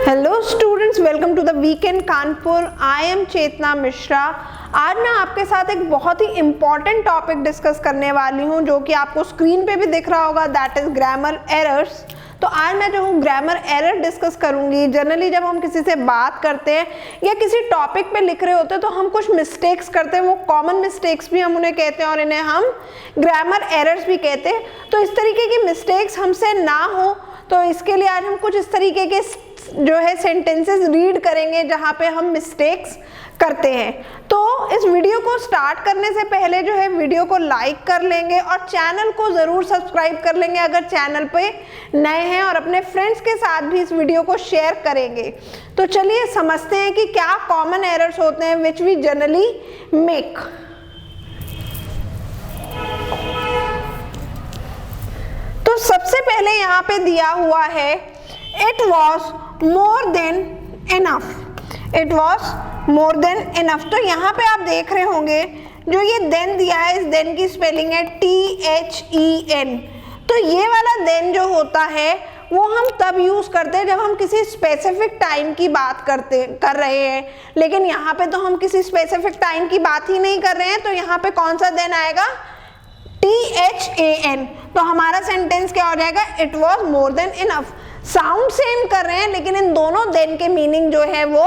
Hello students, welcome to the weekend Kanpur. I am Chetna Mishra. आज मैं आपके साथ एक बहुत ही इम्पॉर्टेंट टॉपिक डिस्कस करने वाली हूं जो कि आपको स्क्रीन पे भी दिख रहा होगा, दैट इज ग्रामर एरर्स। तो आज मैं जो हूँ ग्रामर एरर डिस्कस करूंगी। जनरली जब हम किसी से बात करते हैं या किसी टॉपिक पे लिख रहे होते हैं तो हम कुछ मिस्टेक्स करते हैं, वो कॉमन मिस्टेक्स भी हम उन्हें कहते हैं और इन्हें हम ग्रामर एरर्स भी कहते हैं। तो इस तरीके की मिस्टेक्स हमसे ना हो तो इसके लिए आज हम कुछ इस तरीके के जो है सेंटेंसेस रीड करेंगे जहाँ पे हम मिस्टेक्स करते हैं। तो इस वीडियो को स्टार्ट करने से पहले जो है वीडियो को लाइक कर लेंगे और चैनल को ज़रूर सब्सक्राइब कर लेंगे अगर चैनल पे नए हैं, और अपने फ्रेंड्स के साथ भी इस वीडियो को शेयर करेंगे। तो चलिए समझते हैं कि क्या कॉमन एरर्स होते हैं विच वी जनरली मेक। तो सबसे पहले यहाँ पे दिया हुआ है it was more than enough. It was more than enough. तो यहाँ पे आप देख रहे होंगे जो ये देन दिया है, इस देन की स्पेलिंग है THEN। तो ये वाला देन जो होता है वो हम तब यूज करते हैं जब हम किसी स्पेसिफिक टाइम की बात कर रहे हैं, लेकिन यहाँ पे तो हम किसी स्पेसिफिक टाइम की बात ही नहीं कर रहे हैं। तो यहाँ पे कौन सा देन आएगा? THAN। तो हमारा सेंटेंस क्या हो जाएगा? It was more than enough. Sound same कर रहे हैं लेकिन इन दोनों देन के मीनिंग जो है वो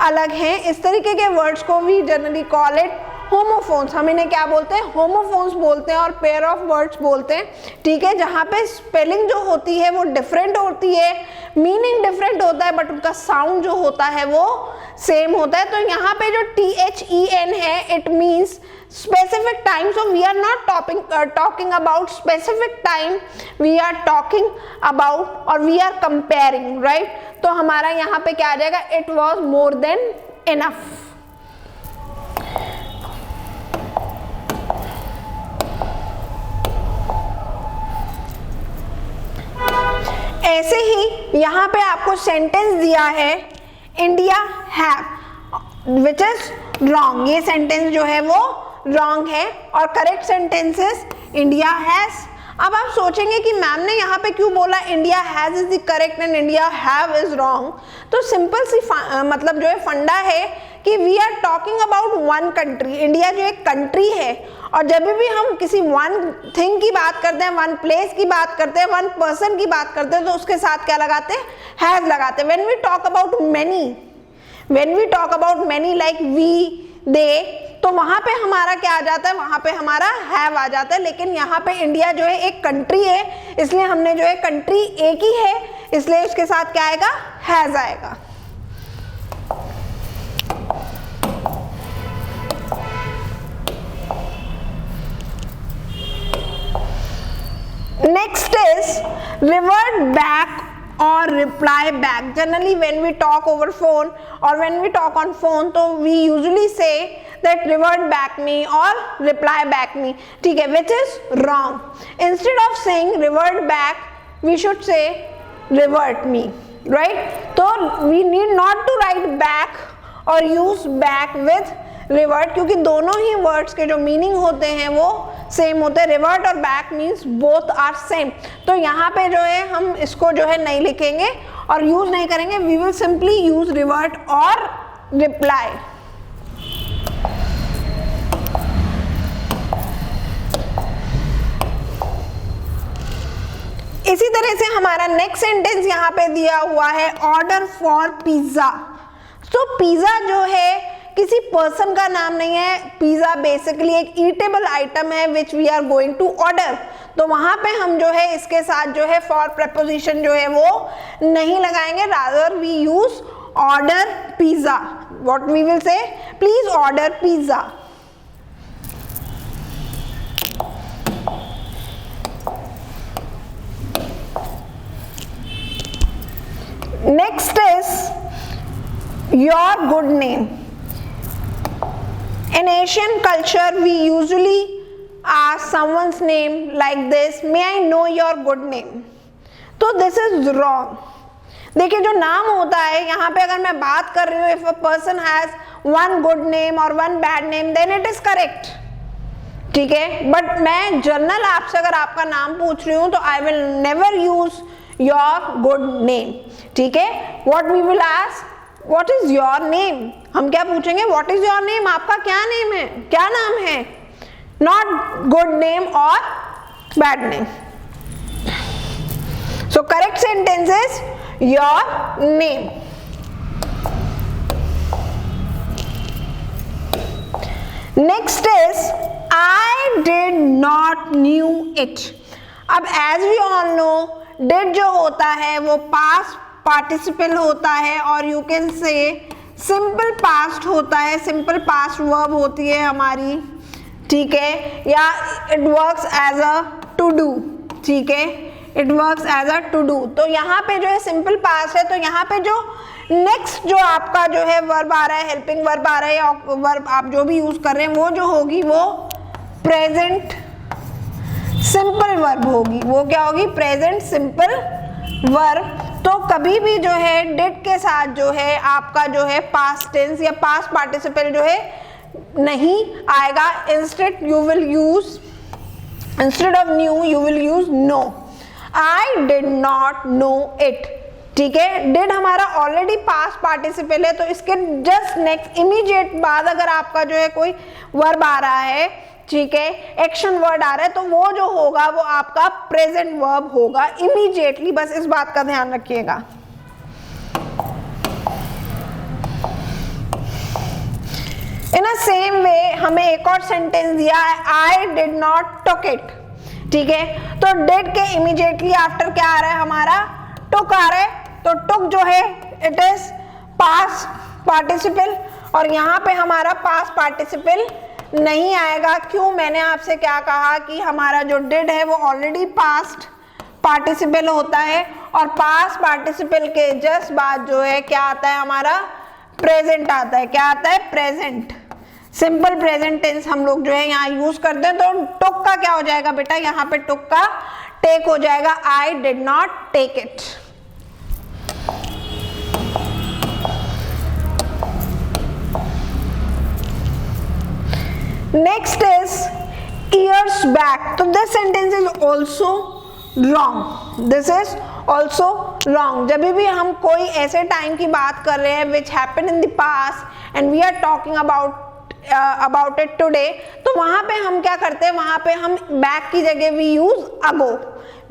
अलग हैं। इस तरीके के वर्ड्स को we generally call it homophones. हम इन्हें क्या बोलते हैं? होमोफोन्स बोलते हैं और पेयर ऑफ वर्ड्स बोलते हैं। ठीक है, जहाँ पे स्पेलिंग जो होती है वो डिफरेंट होती है, मीनिंग डिफरेंट होता है, बट उनका साउंड जो होता है वो सेम होता है। तो यहाँ पे जो THEN है it means specific time. So we are not talking about specific time, we are talking about or we are comparing, right? तो हमारा यहाँ पे क्या आ जाएगा? It was more than enough. ऐसे ही यहाँ पे आपको सेंटेंस दिया है India have, which is wrong. ये सेंटेंस जो है वो रॉन्ग है और करेक्ट सेंटेंसेस इंडिया हैज। अब आप सोचेंगे कि मैम ने यहाँ पे क्यों बोला India has is the correct and India have is wrong. तो सिंपल सी मतलब जो है फंडा है कि we are talking about one country. India जो एक कंट्री है और जब भी हम किसी वन थिंग की बात करते हैं, वन प्लेस की बात करते हैं, वन पर्सन की बात करते हैं तो उसके साथ क्या लगाते हैं? हैज लगाते हैं। When we talk about many like we they, तो वहां पे हमारा क्या आ जाता है? वहां पे हमारा हैव आ जाता है। लेकिन यहाँ पे इंडिया जो है एक कंट्री है, इसलिए हमने जो है कंट्री एक ही है, इसलिए उसके साथ क्या आएगा? हैज आएगा। Next is revert back or reply back. Generally when we talk over phone or when we talk on phone तो we usually say that revert back me or reply back me, ठीक है, which is wrong. Instead of saying revert back we should say revert me, right? तो we need not to write back or use back with revert क्योंकि दोनों ही words के जो meaning होते हैं वो सेम होते हैं। रिवर्ट और back means both are same. तो यहाँ पे जो है हम इसको जो है नहीं लिखेंगे और यूज नहीं करेंगे, we will simply use revert और रिप्लाई। इसी तरह से हमारा नेक्स्ट सेंटेंस यहाँ पे दिया हुआ है ऑर्डर फॉर पिज्जा। तो पिज्जा जो है किसी पर्सन का नाम नहीं है। पिज्जा बेसिकली एक ईटेबल आइटम है which we are going to order. तो वहां पे हम जो है इसके साथ जो है फॉर प्रेपोजिशन जो है वो नहीं लगाएंगे, rather we use order pizza. What we will say? Please order pizza. Next is your good name. In Asian culture, we usually ask someone's name like this, may I know your good name? तो this is wrong. देखिए जो नाम होता है यहाँ पे अगर मैं बात कर रही हूँ, if a person has one good name or one bad name, then it is correct. ठीक है, बट मैं जनरल आपसे अगर आपका नाम पूछ रही हूँ तो I will never use your good name, ठीक है। What we will ask, what is your name, हम क्या पूछेंगे, व्हाट इज योर नेम, आपका क्या नेम है, क्या नाम है, नॉट गुड नेम और bad name. So correct sentence is your name. Next is I did not knew it। अब as we all know, did जो होता है वो past participle होता है और you can say simple past होता है, simple past verb होती है हमारी, ठीक है, या it works as a to do, ठीक है, it works as a to do। तो यहाँ पे जो है simple past है, तो यहाँ पे जो नेक्स्ट जो आपका जो है वर्ब आ रहा है, हेल्पिंग वर्ब आ रहा है या वर्ब आप जो भी यूज कर रहे हैं, वो जो होगी वो प्रेजेंट सिंपल वर्ब होगी। वो क्या होगी, प्रेजेंट सिंपल वर्ब। तो कभी भी जो है डिड के साथ जो है आपका जो है पास्ट टेंस या पास्ट पार्टिसिपल जो है नहीं आएगा। Instead you will use, instead of knew you will use know. I did not know it, ठीक है। डिड हमारा ऑलरेडी पास्ट पार्टिसिपल है, तो इसके जस्ट नेक्स्ट इमीडिएट बाद अगर आपका जो है कोई वर्ब आ रहा है, ठीक है, एक्शन वर्ड आ रहा है, तो वो जो होगा वो आपका प्रेजेंट वर्ब होगा इमीडिएटली। बस इस बात का ध्यान रखिएगा। इन अ सेम वे हमें एक और सेंटेंस दिया है, आई डिड नॉट टुक इट, ठीक है। तो डिड के इमीडिएटली आफ्टर क्या आ रहा है हमारा, टुक आ रहा है। तो टुक जो है इट इज पास्ट पार्टिसिपल और यहाँ पे हमारा पास्ट पार्टिसिपल नहीं आएगा। क्यों, मैंने आपसे क्या कहा कि हमारा जो डिड है वो ऑलरेडी पास्ट पार्टिसिपल होता है और पास्ट पार्टिसिपल के जस्ट बाद जो है क्या आता है हमारा, प्रेजेंट आता है। क्या आता है, प्रेजेंट सिंपल प्रेजेंट टेंस हम लोग जो है यहाँ यूज करते हैं। तो टुक का क्या हो जाएगा बेटा, यहाँ पे टुक का टेक हो जाएगा, I did not take it. Next is years back। तो this sentence is also wrong। This is also wrong। जब भी हम कोई ऐसे टाइम की बात कर रहे हैं which happened in the past and we are talking about it today, तो वहां पे हम क्या करते हैं, वहां पे हम back की जगह we use ago।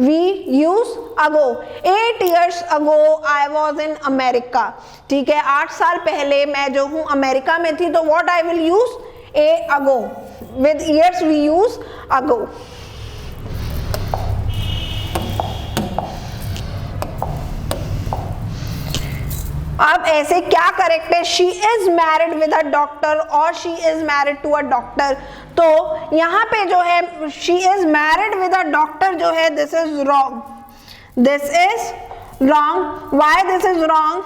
We use ago। 8 years ago I was in America। ठीक है, 8 साल पहले मैं जो हूँ अमेरिका में थी। तो what I will use, ago। with years we use ago। अब ऐसे क्या करेक्ट है, she is married with a doctor और she is married to a doctor। तो यहाँ पे जो है she is married with a doctor जो है this is wrong। this is wrong। why this is wrong,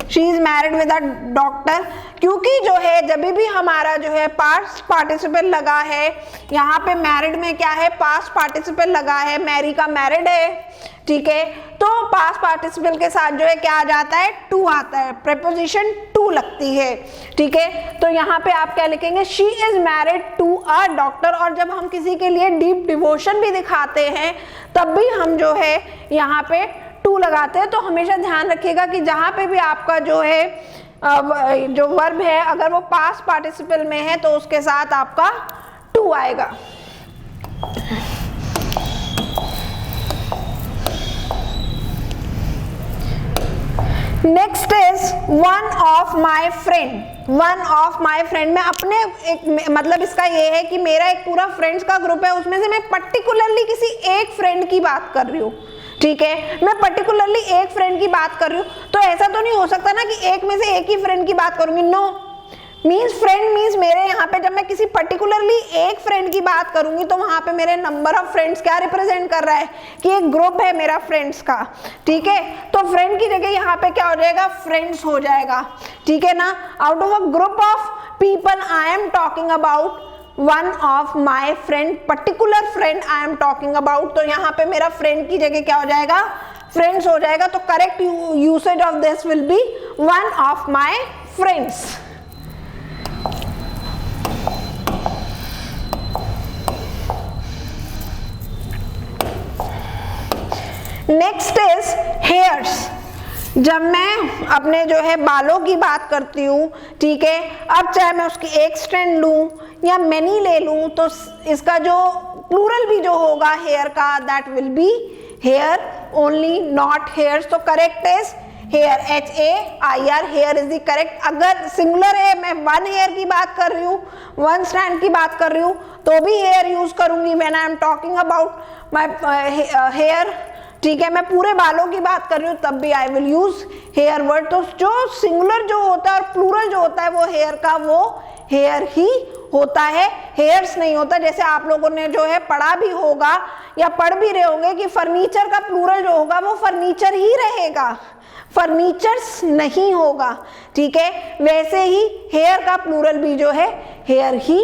she is married with a doctor, क्योंकि जो है जब भी हमारा जो है पास्ट पार्टिसिपल लगा है, यहाँ पे मैरिड में क्या है, पास्ट पार्टिसिपल लगा है, मैरी का मैरिड है, ठीक है। तो पास्ट पार्टिसिपल के साथ जो है क्या आ जाता है, टू आता है, प्रेपोजिशन टू लगती है, ठीक है। तो यहाँ पे आप क्या लिखेंगे, she is married to a doctor. और जब हम किसी के लिए डीप डिवोशन भी दिखाते हैं तब भी हम जो है यहाँ पे टू लगाते हैं। तो हमेशा ध्यान रखिएगा कि जहाँ पे भी आपका जो है जो वर्ब है अगर वो पास्ट पार्टिसिपल में है तो उसके साथ आपका टू आएगा। Next is one of my friend. One of my friend, मैं अपने एक मतलब इसका ये है कि मेरा एक पूरा फ्रेंड्स का ग्रुप है, उसमें से मैं पर्टिकुलरली किसी एक फ्रेंड की बात कर रही हूँ, ठीक है। मैं पर्टिकुलरली एक फ्रेंड की बात कर रही हूँ, तो ऐसा तो नहीं हो सकता ना कि एक में से एक ही फ्रेंड की बात करूंगी। नो, मीन्स फ्रेंड मीन्स मेरे यहाँ पे जब मैं किसी पर्टिकुलरली एक फ्रेंड की बात करूंगी तो वहां पे मेरे नंबर ऑफ फ्रेंड्स क्या रिप्रेजेंट कर रहा है कि एक ग्रुप है मेरा फ्रेंड्स का, ठीक है। तो फ्रेंड की जगह यहाँ पे क्या हो जाएगा, फ्रेंड्स हो जाएगा, ठीक है ना। Out of a group of people I am talking about one of my friend, particular friend I am talking about. तो यहाँ पे मेरा फ्रेंड की जगह क्या हो जाएगा, फ्रेंड्स हो जाएगा। तो correct usage of this will be one of my friends. Next is hairs. जब मैं अपने जो है बालों की बात करती हूँ, ठीक है, अब चाहे मैं उसकी एक स्ट्रैंड लूँ या मैनी ले लूँ, तो इसका जो प्लूरल भी जो होगा हेयर का, that will be hair only, not hairs. तो correct is hair, HAIR, hair is the correct. अगर सिंगुलर है, मैं वन हेयर की बात कर रही हूँ, वन स्ट्रैंड की बात कर रही हूँ, तो भी हेयर यूज करूंगी when I am talking about my hair, ठीक है। मैं पूरे बालों की बात कर रही हूँ, तब भी आई विल यूज हेयर वर्ड। तो जो सिंगुलर जो होता है और प्लूरल जो होता है वो हेयर का, वो हेयर ही होता है, हेयर्स नहीं होता। जैसे आप लोगों ने जो है पढ़ा भी होगा या पढ़ भी रहे होंगे कि फर्नीचर का प्लूरल जो होगा वो फर्नीचर ही रहेगा, फर्नीचर्स नहीं होगा, ठीक है। वैसे ही हेयर का प्लूरल भी जो है हेयर ही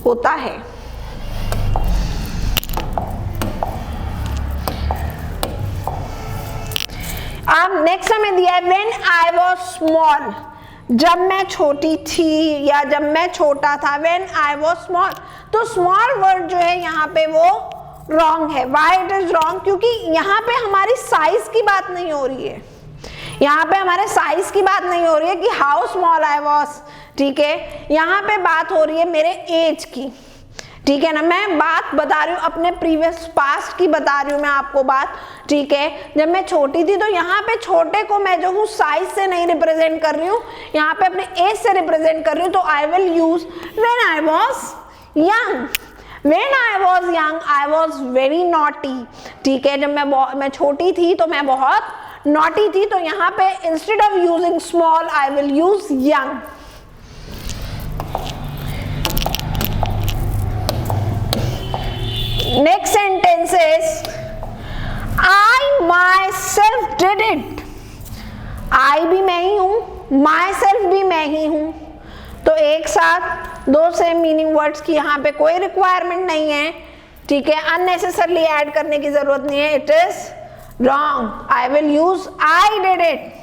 होता है। अब नेक्स्ट हमें दिया है व्हेन आई वाज स्मॉल, जब मैं छोटी थी या जब मैं छोटा था, व्हेन आई वाज स्मॉल। तो स्मॉल वर्ड जो है यहाँ पे वो रॉन्ग है। Why it is wrong? क्योंकि यहाँ पे हमारी साइज की बात नहीं हो रही है, यहाँ पे हमारे साइज की बात नहीं हो रही है कि हाउ स्मॉल आई वाज, ठीक है। यहाँ पे बात हो रही है मेरे एज की, ठीक है ना। मैं बात बता रही हूँ अपने प्रीवियस पास्ट की बता रही हूँ मैं आपको बात, ठीक है। जब मैं छोटी थी तो यहाँ पे छोटे को मैं जो हूँ साइज से नहीं रिप्रेजेंट कर रही हूँ, यहाँ पे अपने एज से रिप्रेजेंट कर रही हूँ। तो I will use when I was young. When I was young, I was very naughty, ठीक है। जब मैं छोटी थी तो मैं बहुत naughty थी, तो यहाँ पे instead of using small, I will use young. Next sentence is I myself did it. I भी मैं ही हूँ, myself भी मैं ही हूँ, तो एक साथ दो सेम मीनिंग वर्ड्स की यहाँ पे कोई रिक्वायरमेंट नहीं है, ठीक है। अननेसेसरली ऐड करने की जरूरत नहीं है। It is wrong. I will use I did it.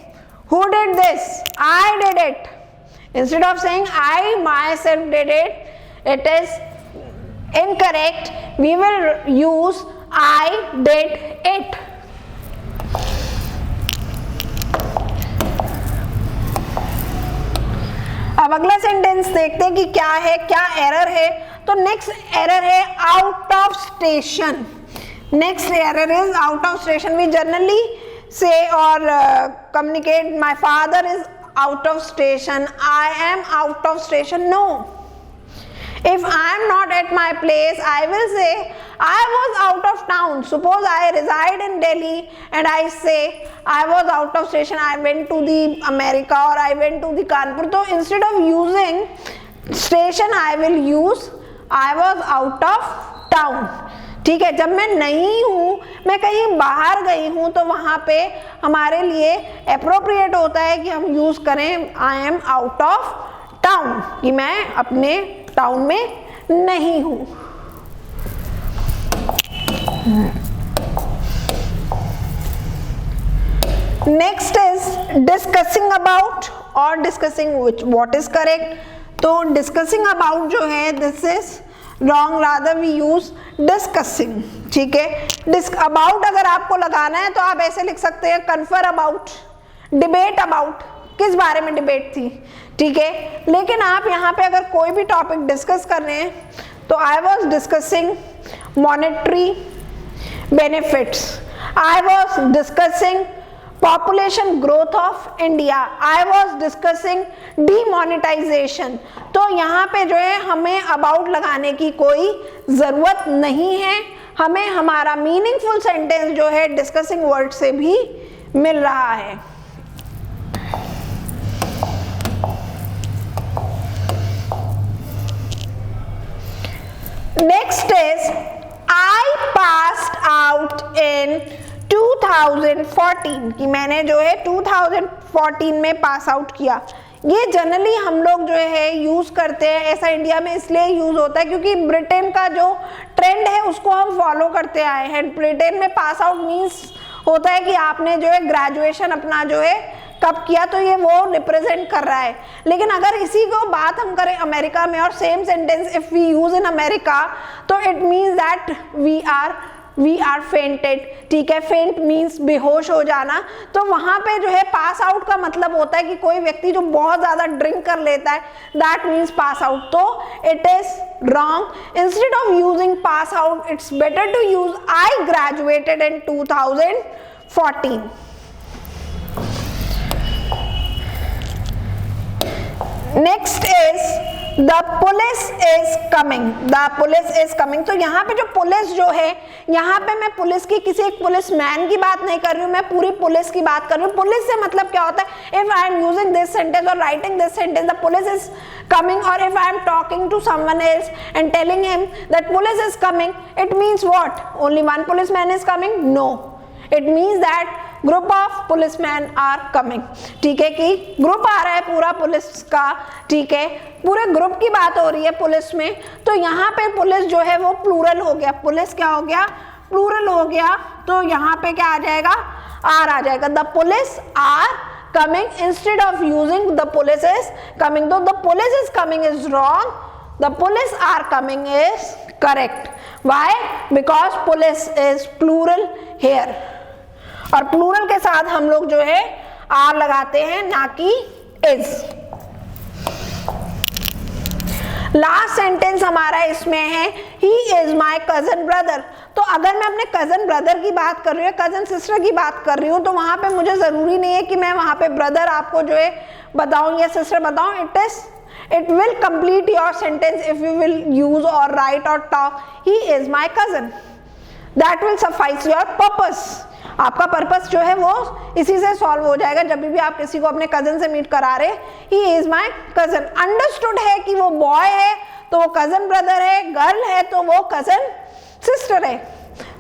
Who did this? I did it. Instead of saying I myself did it, it is incorrect. We will use I did it. अब अगला sentence देखते हैं कि क्या है, क्या error है। तो नेक्स्ट एरर है out of station. Next error is out of station. We generally say और communicate my father is out of station, I am out of station. No, if I am not at my place, I will say I was out of town. Suppose I reside in Delhi and I say I was out of station, I went to the America or I went to the Kanpur. So instead of using station, I will use I was out of town. ठीक है। जब मैं नहीं हूँ, मैं कहीं बाहर गई हूँ, तो वहाँ पे हमारे लिए अप्रोप्रिएट होता है कि हम यूज करें I am out of town, कि मैं अपने टाउन में नहीं हूं। नेक्स्ट इज डिस्कसिंग अबाउट और discussing which, what is correct. तो डिस्कसिंग अबाउट जो है this is wrong, rather we use discussing, ठीक है। डिस्क अबाउट अगर आपको लगाना है तो आप ऐसे लिख सकते हैं कन्फर अबाउट, डिबेट अबाउट, किस बारे में डिबेट थी, ठीक है। लेकिन आप यहाँ पे अगर कोई भी टॉपिक डिस्कस कर रहे हैं तो I was discussing monetary benefits, I was discussing population growth of India, I was discussing demonetization. तो यहाँ पे जो है हमें अबाउट लगाने की कोई ज़रूरत नहीं है, हमें हमारा मीनिंगफुल सेंटेंस जो है डिस्कसिंग वर्ड से भी मिल रहा है। Next is I passed out in 2014, कि मैंने जो है 2014 में पास आउट किया। ये जनरली हम लोग जो है यूज करते हैं, ऐसा इंडिया में इसलिए यूज होता है क्योंकि ब्रिटेन का जो ट्रेंड है उसको हम फॉलो करते आए हैं। ब्रिटेन में पास आउट मीन्स होता है कि आपने जो है ग्रेजुएशन अपना जो है कब किया, तो ये वो रिप्रेजेंट कर रहा है। लेकिन अगर इसी को बात हम करें अमेरिका में और same sentence if we use in America, तो it means that we are we are fainted, ठीक है, फेंट मीन्स बेहोश हो जाना, तो वहां पे जो है पास आउट का मतलब होता है कि कोई व्यक्ति जो बहुत ज्यादा ड्रिंक कर लेता है, दैट मीन्स पास आउट, तो it is wrong. Instead of using pass out it's better to use I graduated in 2014। Next is the police is coming, the police is coming. तो यहाँ पे जो पुलिस जो है, यहाँ पे मैं पुलिस की किसी एक पुलिस मैन की बात नहीं कर रही हूँ, मैं पूरी पुलिस की बात कर रही हूँ। पुलिस से मतलब क्या होता है, if I am using this sentence और writing this sentence, the police is coming, or if I am talking to someone else and telling him that police is coming, it means what? Only one policeman is coming? No, it means that group of policemen are coming, ठीक है, कि group आ रहा है पूरा police का, ठीक है, पूरे ग्रुप की बात हो रही है पुलिस में। तो यहाँ पे पुलिस जो है वो प्लूरल हो गया, पुलिस क्या हो गया, प्लूरल हो गया, तो यहाँ पे क्या आ जाएगा, आर आ जाएगा, the police are coming instead of using the police is coming. Though the police is coming is wrong, the police are coming is correct. Why? Because police is plural here, और plural के साथ हम लोग जो है are लगाते हैं, ना कि is। लास्ट सेंटेंस हमारा इसमें है ही इज माई कजन ब्रदर। तो अगर मैं अपने कजन ब्रदर की बात कर रही हूँ, कजन सिस्टर की बात कर रही हूँ, तो वहां पे मुझे जरूरी नहीं है कि मैं वहां पे ब्रदर आपको जो है बताऊं या सिस्टर बताऊं। It will complete your sentence if you will use और राइट और talk he is my cousin, that will suffice your purpose. आपका पर्पस जो है वो इसी से सॉल्व हो जाएगा जब भी आप किसी को अपने कजन से मीट करा रहे, ही इज माई कजन। अंडरस्टूड है कि वो बॉय है तो वो कजन ब्रदर है, गर्ल है तो वो कजन सिस्टर है,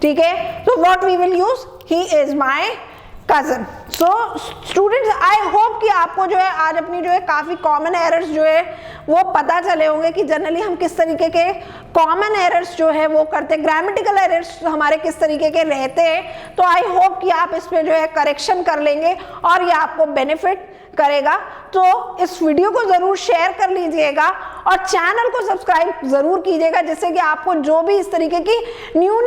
ठीक है, तो what we will use, he is my cousin. So students, I hope कि आपको जो है आज अपनी जो है काफ़ी कॉमन एरर्स जो है वो पता चले होंगे कि जनरली हम किस तरीके के कॉमन एरर्स जो है वो करते हैं, ग्रामेटिकल एरर्स हमारे किस तरीके के रहते हैं। तो आई होप कि आप इसमें जो है करेक्शन कर लेंगे और ये आपको बेनिफिट करेगा। तो इस वीडियो को ज़रूर शेयर कर लीजिएगा और चैनल को सब्सक्राइब ज़रूर कीजिएगा, जिससे कि आपको जो भी इस तरीके की न्यू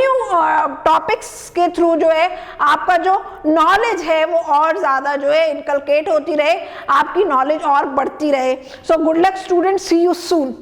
टॉपिक्स के थ्रू जो है आपका जो नॉलेज है वो और ज़्यादा जो है इनकलकेट होती रहे, आपकी नॉलेज और बढ़ती रहे। So good luck students, see you soon.